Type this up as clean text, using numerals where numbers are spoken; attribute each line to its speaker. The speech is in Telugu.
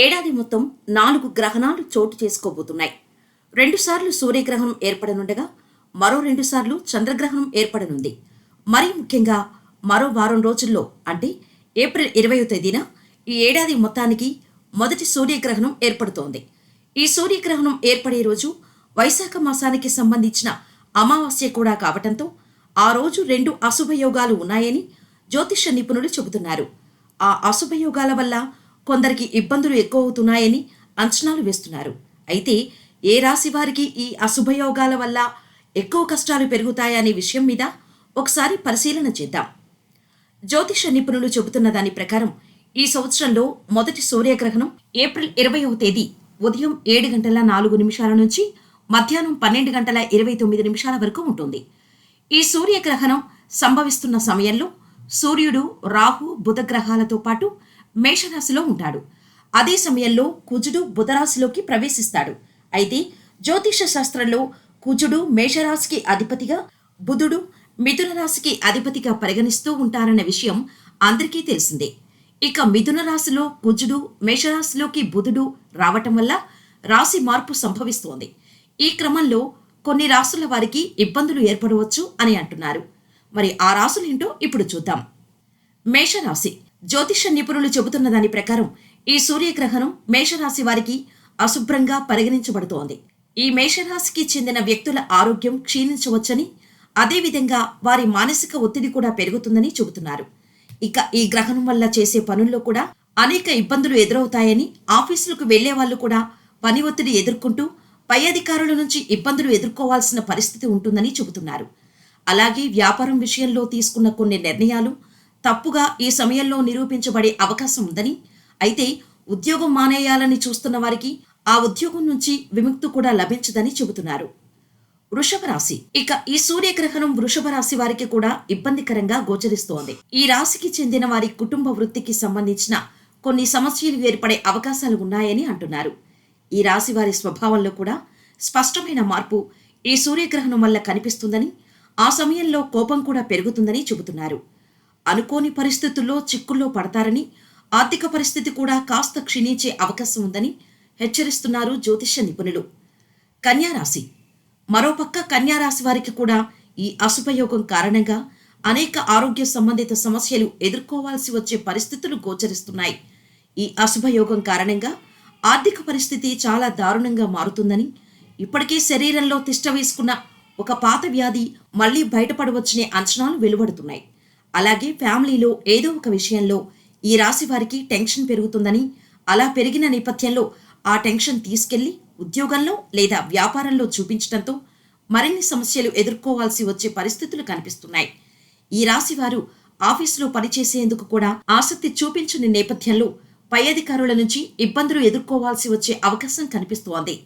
Speaker 1: ఏడాది మొత్తం 4 గ్రహణాలు చోటు చేసుకోబోతున్నాయి. 2 సార్లు సూర్యగ్రహణం ఏర్పడనుండగా మరో 2 సార్లు చంద్రగ్రహణం ఏర్పడనుంది. మరీ ముఖ్యంగా మరో వారం రోజుల్లో అంటే ఏప్రిల్ 20వ తేదీన ఈ ఏడాది మొత్తానికి మొదటి సూర్యగ్రహణం ఏర్పడుతోంది. ఈ సూర్యగ్రహణం ఏర్పడే రోజు వైశాఖ మాసానికి సంబంధించిన అమావాస్య కూడా కావటంతో ఆ రోజు 2 అశుభయోగాలు ఉన్నాయని జ్యోతిష నిపుణులు చెబుతున్నారు. ఆ అశుభయోగాల వల్ల కొందరికి ఇబ్బందులు ఎక్కువ అవుతున్నాయని అంచనాలు వేస్తున్నారు. అయితే ఏ రాశి వారికి ఈ అశుభయోగాల వల్ల ఎక్కువ కష్టాలు పెరుగుతాయనే విషయం మీద ఒకసారి పరిశీలన చేద్దాం. జ్యోతిష నిపుణులు చెబుతున్న దాని ప్రకారం ఈ సంవత్సరంలో మొదటి సూర్యగ్రహణం ఏప్రిల్ 20వ తేదీ ఉదయం 7:04 నుంచి మధ్యాహ్నం 12:29 వరకు ఉంటుంది. ఈ సూర్యగ్రహణం సంభవిస్తున్న సమయంలో సూర్యుడు రాహు బుధ గ్రహాలతో పాటు మేషరాశిలో ఉంటాడు. అదే సమయంలో కుజుడు బుధరాశిలోకి ప్రవేశిస్తాడు. అయితే జ్యోతిష శాస్త్రంలో కుజుడు మేషరాశికి అధిపతిగా, బుధుడు మిథున రాశికి అధిపతిగా పరిగణిస్తూ ఉంటారన్న విషయం అందరికీ తెలిసిందే. ఇక మిథున రాశిలో కుజుడు, మేషరాశిలోకి బుధుడు రావటం వల్ల రాశి మార్పు సంభవిస్తోంది. ఈ క్రమంలో కొన్ని రాశుల వారికి ఇబ్బందులు ఏర్పడవచ్చు అని అంటున్నారు. మరి ఆ రాశులేంటో ఇప్పుడు చూద్దాం. మేషరాశి. జ్యోతిష నిపుణులు చెబుతున్న దాని ప్రకారం ఈ సూర్యగ్రహణం మేషరాశి వారికి అశుభ్రంగా పరిగణించబడుతోంది. ఈ మేషరాశికి చెందిన వ్యక్తుల ఆరోగ్యం క్షీణించవచ్చని, అదేవిధంగా వారి మానసిక ఒత్తిడి కూడా పెరుగుతుందని చెబుతున్నారు. ఇక ఈ గ్రహణం వల్ల చేసే పనుల్లో కూడా అనేక ఇబ్బందులు ఎదురవుతాయని, ఆఫీసులకు వెళ్లే వాళ్ళు కూడా పని ఒత్తిడి ఎదుర్కొంటూ పై అధికారుల నుంచి ఇబ్బందులు ఎదుర్కోవాల్సిన పరిస్థితి ఉంటుందని చెబుతున్నారు. అలాగే వ్యాపారం విషయంలో తీసుకున్న కొన్ని నిర్ణయాలు తప్పుగా ఈ సమయంలో నిరూపించబడే అవకాశం ఉందని, అయితే ఉద్యోగం మానేయాలని చూస్తున్న వారికి ఆ ఉద్యోగం నుంచి విముక్తి కూడా లభించదని చెబుతున్నారు. వృషభ రాశి. ఇక ఈ సూర్యగ్రహణం వృషభ రాశి వారికి కూడా ఇబ్బందికరంగా గోచరిస్తోంది. ఈ రాశికి చెందిన వారి కుటుంబ వృత్తికి సంబంధించిన కొన్ని సమస్యలు ఏర్పడే అవకాశాలు ఉన్నాయని అంటున్నారు. ఈ రాశి వారి స్వభావంలో కూడా స్పష్టమైన మార్పు ఈ సూర్యగ్రహణం వల్ల కనిపిస్తుందని, ఆ సమయంలో కోపం కూడా పెరుగుతుందని చెబుతున్నారు. అనుకోని పరిస్థితుల్లో చిక్కుల్లో పడతారని, ఆర్థిక పరిస్థితి కూడా కాస్త క్షీణించే అవకాశం ఉందని హెచ్చరిస్తున్నారు జ్యోతిష నిపుణులు. కన్యారాశి. మరోపక్క కన్యారాశి వారికి కూడా ఈ అశుభయోగం కారణంగా అనేక ఆరోగ్య సంబంధిత సమస్యలు ఎదుర్కోవాల్సి వచ్చే పరిస్థితులు గోచరిస్తున్నాయి. ఈ అశుభయోగం కారణంగా ఆర్థిక పరిస్థితి చాలా దారుణంగా మారుతుందని, ఇప్పటికే శరీరంలో తిష్ట వేసుకున్న ఒక పాత వ్యాధి మళ్లీ బయటపడవచ్చనే అంచనాలు వెలువడుతున్నాయి. అలాగే ఫ్యామిలీలో ఏదో ఒక విషయంలో ఈ రాశి వారికి టెన్షన్ పెరుగుతుందని, అలా పెరిగిన నేపథ్యంలో ఆ టెన్షన్ తీసుకెళ్లి ఉద్యోగంలో లేదా వ్యాపారంలో చూపించడంతో మరిన్ని సమస్యలు ఎదుర్కోవాల్సి వచ్చే పరిస్థితులు కనిపిస్తున్నాయి. ఈ రాశి వారు ఆఫీసులో పనిచేసేందుకు కూడా ఆసక్తి చూపించని నేపథ్యంలో పై అధికారుల నుంచి ఇబ్బందులు ఎదుర్కోవాల్సి వచ్చే అవకాశం కనిపిస్తోంది.